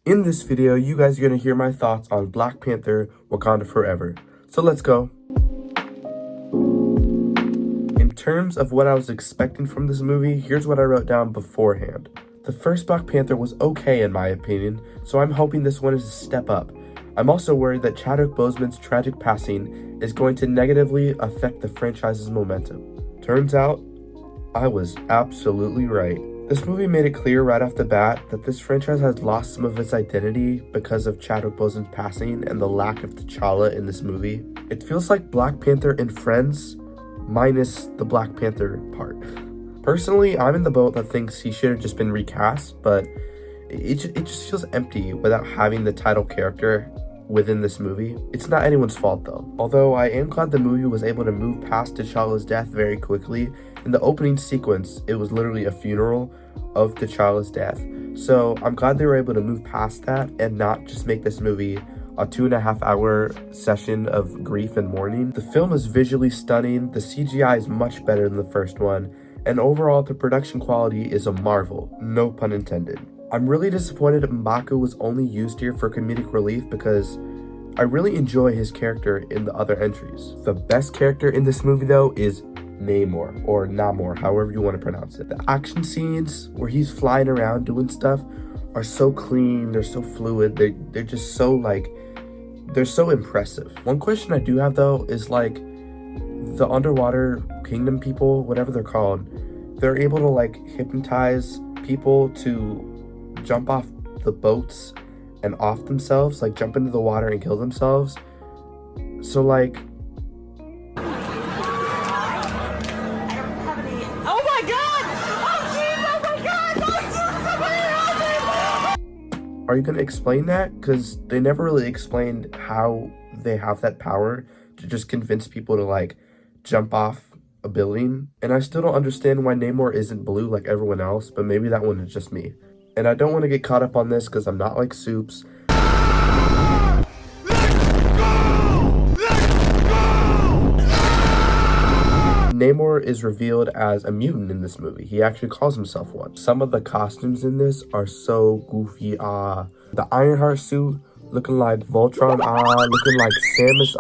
In this video, you guys are going to hear my thoughts on Black Panther, Wakanda Forever. So let's go. In terms of what I was expecting from this movie, here's what I wrote down beforehand. The first Black Panther was okay in my opinion, so I'm hoping this one is a step up. I'm also worried that Chadwick Boseman's tragic passing is going to negatively affect the franchise's momentum. Turns out, I was absolutely right. This movie made it clear right off the bat that this franchise has lost some of its identity because of Chadwick Boseman's passing and the lack of T'Challa in this movie. It feels like Black Panther and Friends, minus the Black Panther part. Personally, I'm in the boat that thinks he should have just been recast, but it just feels empty without having the title character within this movie. It's not anyone's fault though. Although I am glad the movie was able to move past T'Challa's death very quickly. In the opening sequence, it was literally a funeral of T'Challa's death. So I'm glad they were able to move past that and not just make this movie a 2.5-hour session of grief and mourning. The film is visually stunning, the CGI is much better than the first one, and overall the production quality is a marvel, no pun intended. I'm really disappointed M'Baku was only used here for comedic relief because I really enjoy his character in the other entries. The best character in this movie though is Namor, or Namor, however you want to pronounce it. The action scenes where he's flying around doing stuff are so clean, they're so fluid, they're just so they're so impressive. One question I do have though is the underwater kingdom people, whatever they're called, they're able to hypnotize people to jump off the boats and off themselves, jump into the water and kill themselves. So Oh my god! Oh jeez! Oh my god! Oh jeez! Somebody help me! are you gonna explain that? Because they never really explained how they have that power to just convince people to jump off a building. And I still don't understand why Namor isn't blue like everyone else, but maybe that one is just me. And I don't want to get caught up on this because I'm not like Soups. Namor is revealed as a mutant in this movie. He actually calls himself one. Some of the costumes in this are so goofy. The Ironheart suit looking like Voltron, looking like Samus,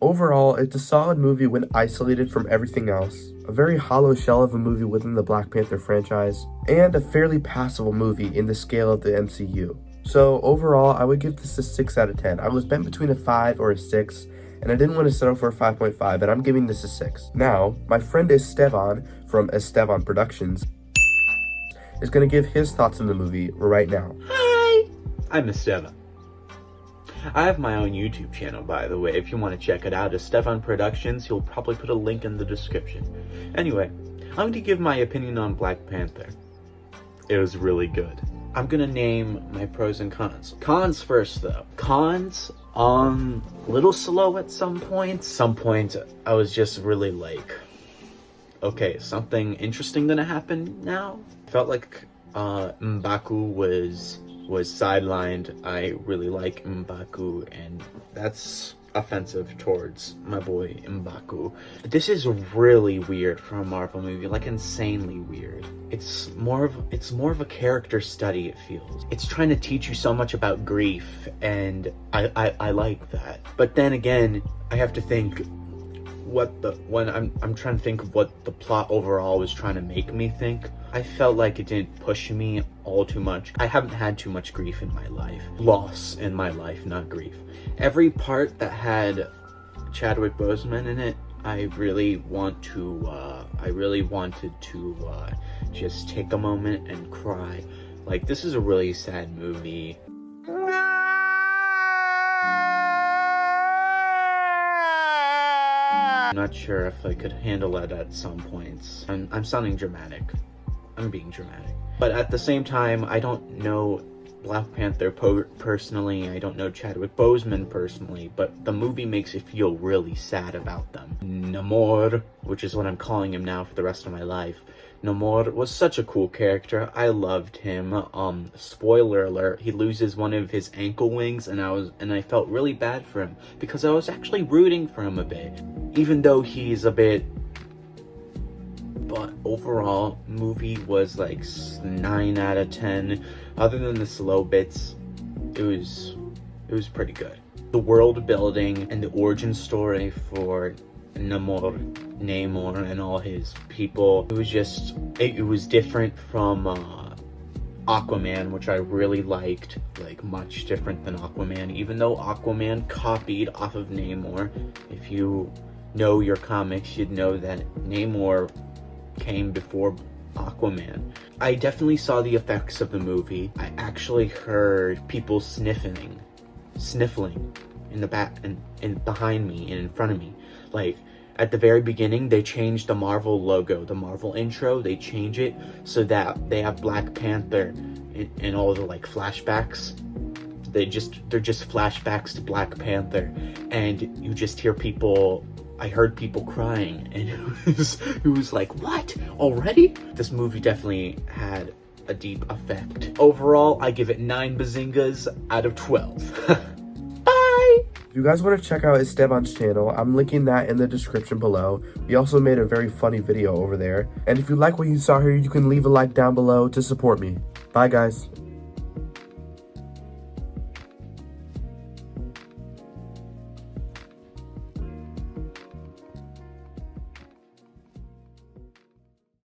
Overall, it's a solid movie when isolated from everything else. A very hollow shell of a movie within the Black Panther franchise, and a fairly passable movie in the scale of the MCU. So overall, I would give this a 6 out of 10. I was bent between a 5 or a 6, and I didn't want to settle for a 5.5, but I'm giving this a 6. Now, my friend Estevan from EstevanProductions is going to give his thoughts on the movie right now. Hi! I'm Estevan. I have my own YouTube channel, by the way, if you want to check it out. EstevanProductions, he'll probably put a link in the description. Anyway, I'm going to give my opinion on Black Panther. It was really good. I'm going to name my pros and cons. Cons first, though. Cons, little slow at some points. Some points, I was just really okay, something interesting gonna happen now? Felt like M'Baku was sidelined. I really like M'Baku, and that's offensive towards my boy M'Baku. This is really weird for a Marvel movie, insanely weird. It's more of a character study, it feels. It's trying to teach you so much about grief, and I like that. But then again, I have to think I'm trying to think of what the plot overall was trying to make me think. I felt like it didn't push me all too much. I haven't had too much grief in my life. Loss in my life, not grief. Every part that had Chadwick Boseman in it, I really wanted to just take a moment and cry. This is a really sad movie. I'm not sure if I could handle it at some points. I'm sounding dramatic. I'm being dramatic. But at the same time, I don't know Black Panther personally. I don't know Chadwick Boseman personally, but the movie makes you feel really sad about them. Namor, which is what I'm calling him now for the rest of my life. Namor was such a cool character. I loved him. Spoiler alert, he loses one of his ankle wings, and I felt really bad for him because I was actually rooting for him a bit, even though he's a bit. But overall, movie was 9 out of 10. Other than the slow bits, it was pretty good. The world building and the origin story for Namor and all his people, it was different from Aquaman, which I really liked, like much different than Aquaman, even though Aquaman copied off of Namor. If you know your comics, you'd know that Namor came before Aquaman. I definitely saw the effects of the movie. I actually heard people sniffling in the back and behind me and in front of me. Like, at the very beginning, they changed the Marvel logo, the Marvel intro. They change it so that they have Black Panther in all the like flashbacks. They're just flashbacks to Black Panther, and you just hear people. I heard people crying, and it was like, what? Already? This movie definitely had a deep effect. Overall, I give it 9 bazingas out of 12. Bye! If you guys want to check out Estevan's channel, I'm linking that in the description below. We also made a very funny video over there. And if you like what you saw here, you can leave a like down below to support me. Bye, guys.